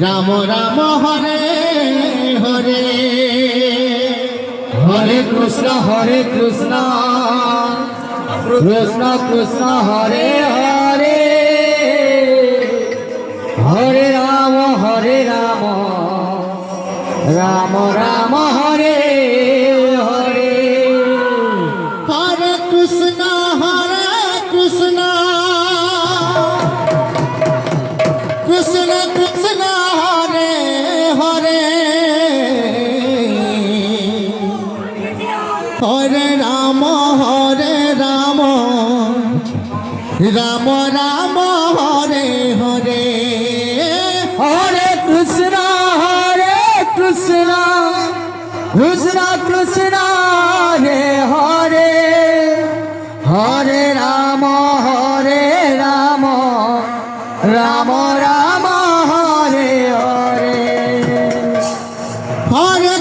Ram Ram Hare Hare Hare Krishna Krishna Krishna Hare Hare Hare Ram Ram Ram Hare Hare Hare Krishna Krishna Krishna Hare Hare Hare Ram Ram Ram Hare Hare Hare Krishna Krishna Krishna Hare Hare Hare Ram Ram Ram Hare Hare Hare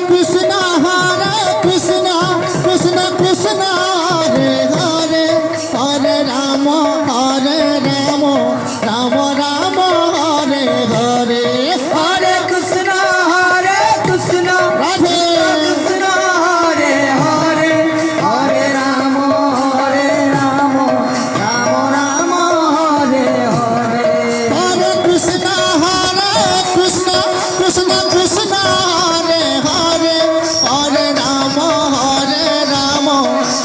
Krishna Krishna Krishna Hare Hare Hare Ram Ram Ram Hare Hare Hare Krishna Radhe Krishna Hare Hare Hare Ram Ram Ram Hare Hare Hare Krishna Krishna Krishna Hare Hare Hare Ram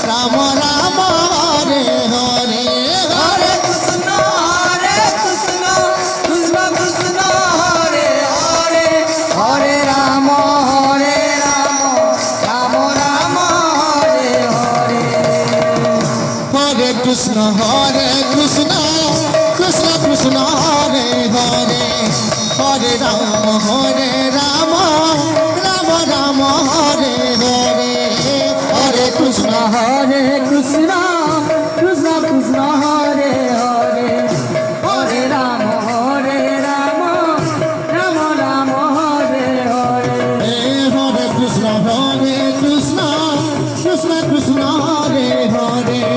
Ram Ram Hare Hare Hare Krishna Krishna Krishna Hare Hare Hare Ram Ram Ram Hare Hare Hare Krishna Krishna Krishna Hare Hare Hare Ram Ram Ram Hare Hare Hare Krishna Krishna Krishna Hare Hare Hare Ram Ram Ram Hare Hare Hare Krishna Krishna Krishna Hare Hare Hare Ram Ram Ram Hare Hare Hare Krishna Krishna Krishna Hare Hare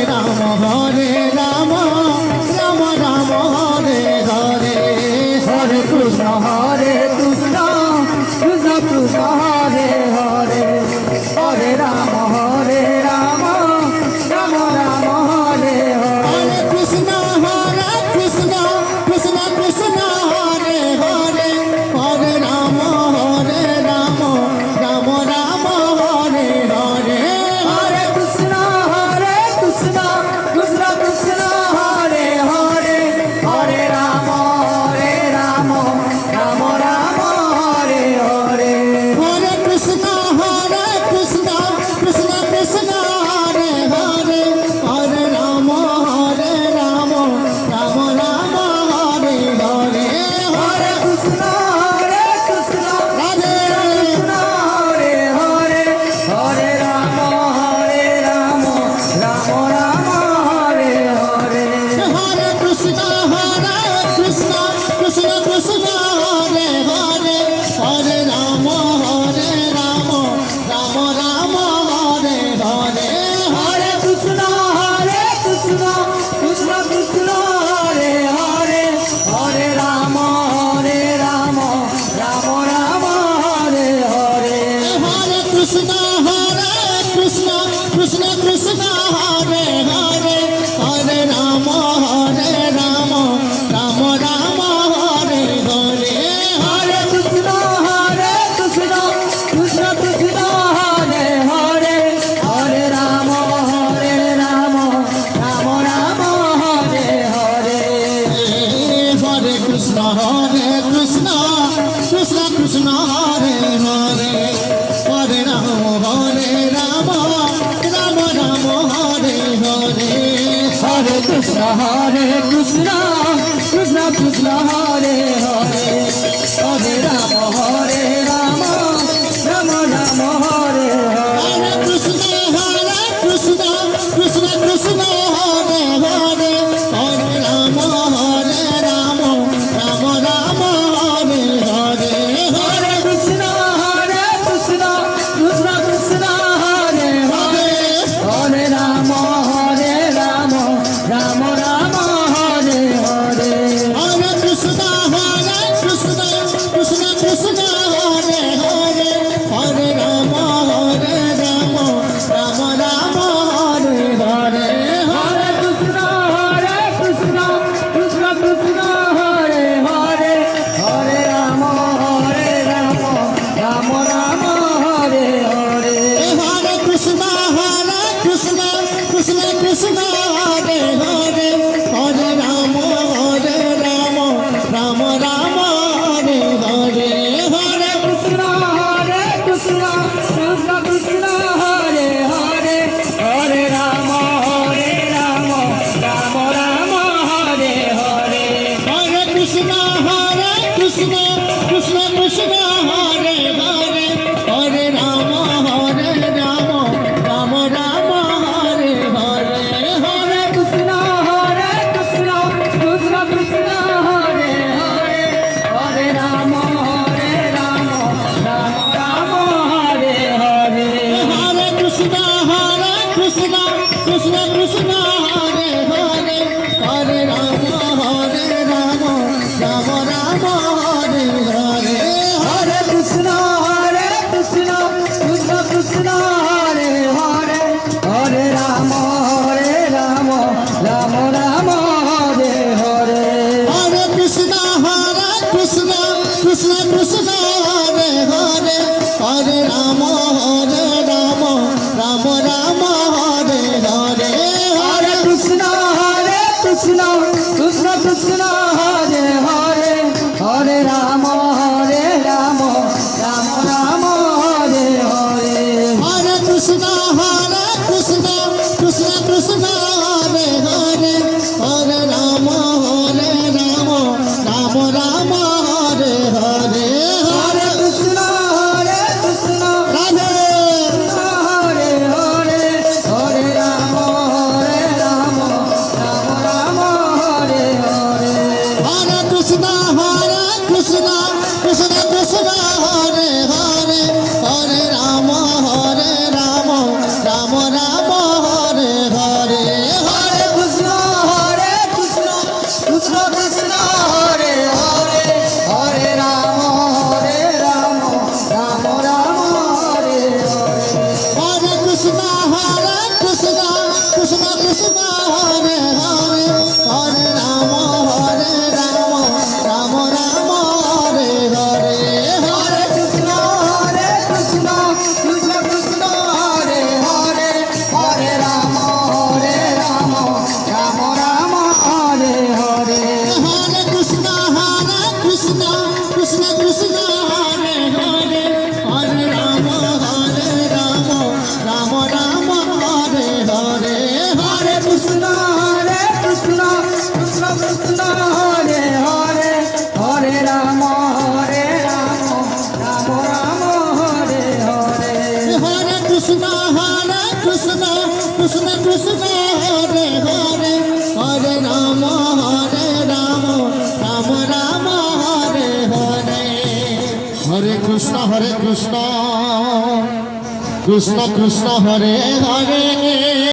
Hare Ram Ram Ram Hare Hare Hare Krishna Krishna Krishna Hare Hare Hare Ram Ram Ram Hare Hare Hare Krishna Krishna Krishna Hare Hare Hare Ram Ram Ram Hare Hare Hare Krishna Krishna Krishna Hare Hare Hare Ram Ram Ram Hare Hare Hare Krishna Radhe Krishna Hare Hare Hare Ram Ram Ram Hare Hare Hare Krishna Krishna Krishna Hare Hare Hare Ram Ram Ram Hare Hare Hare Krishna Krishna Krishna Hare Hare Hare Ram Ram Ram Hare Hare Hare Krishna Krishna Krishna Hare Hare Hare Ram Ram Ram Hare Hare Hare Krishna Krishna Krishna Hare Hare Hare Ram Ram Ram Hare Hare Hare Krishna Krishna Krishna Hare Hare Hare Ram Ram Ram Hare Hare Hare Krishna Krishna Krishna Hare Hare Hare Ram Ram Ram Hare Hare Hare Krishna Krishna Krishna Hare Hare Hare Ram Ram Ram Hare Hare Hare Krishna Krishna Krishna Hare Hare Hare Ram Ram Ram Hare Hare Hare Krishna Hare Krishna Krishna Krishna Hare Hare Hare Ram Ram Ram Hare Hare Hare Krishna Hare Krishna Krishna Krishna Hare Hare Hare Ram Ram Ram Hare Hare Hare Krishna Krishna Krishna Hare Hare Hare Ram Ram Ram Hare Hare Hare Krishna Krishna Krishna Hare Hare Hare Ram Ram Ram Hare Hare Hare Krishna Krishna Krishna Hare Hare Hare Ram Ram Ram Hare Hare Hare Krishna Krishna Krishna Hare Hare Hare Ram Ram Ram Hare Hare Hare Krishna Krishna Krishna Hare Hare Hare Ram Ram Ram Hare Hare Hare Krishna Krishna Radhe Hare Hare Hare Ram Ram Ram Hare Hare Hare Krishna Krishna Krishna Hare Hare Hare Ram Ram Ram Hare Hare Hare Krishna Krishna Krishna Hare Hare Hare Ram Ram Ram Hare Hare Hare Krishna Krishna Krishna Hare Hare Hare Ram Ram Ram Hare Hare Hare Krishna Krishna Krishna Hare Hare Hare Ram Ram Ram Hare Hare Hare Krishna Krishna Krishna Hare Hare Hare Ram Ram Ram Hare Hare Hare Krishna Krishna Krishna Hare Hare Hare Ram Ram Hare Hare Hare Krishna Krishna Krishna Hare Hare Hare Ram Ram Hare Hare Hare Krishna Krishna Krishna Hare Hare